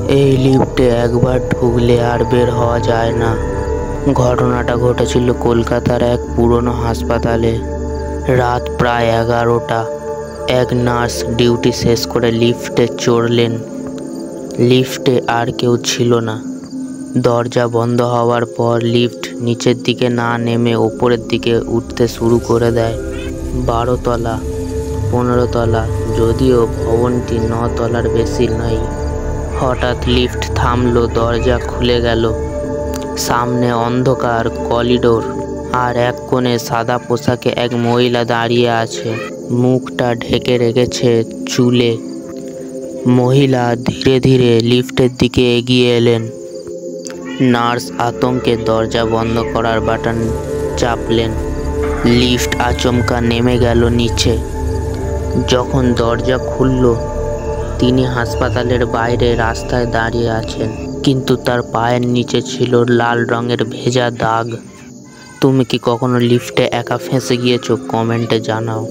এই লিফটে একবার ঢুকলে আর বের হওয়া যায় না। ঘটনাটা ঘটেছিল কলকাতার এক পুরনো হাসপাতালে। রাত প্রায় 11টা। এক নার্স ডিউটি শেষ করে লিফটে চড়লেন। লিফটে আর কেউ ছিল না। দরজা বন্ধ হওয়ার পর লিফট নিচের দিকে না নেমে ওপরের দিকে উঠতে শুরু করে দেয়। 12 তলা, 15 তলা, যদিও ভবনটি 9 তলার বেশি নয়। হঠাৎ লিফট থামলো, দরজা খুলে গেল। সামনে অন্ধকার করিডোর, আর এক কোণে সাদা পোশাকে এক মহিলা দাঁড়িয়ে আছে, মুখটা ঢেকে রেখেছে চুলে। মহিলা ধীরে ধীরে লিফটের দিকে এগিয়ে এলেন। নার্স আতঙ্কে দরজা বন্ধ করার বাটন চাপলেন। লিফট আচমকা নেমে গেল নিচে। যখন দরজা খুলল, তিনি হাসপাতালের বাইরে রাস্তায় দাঁড়িয়ে আছেন, কিন্তু তার পায়ের নিচে ছিল লাল রঙের ভেজা দাগ। তুমি কি কখনো লিফটে একা ফেঁসে গিয়েছো? কমেন্টে জানাও।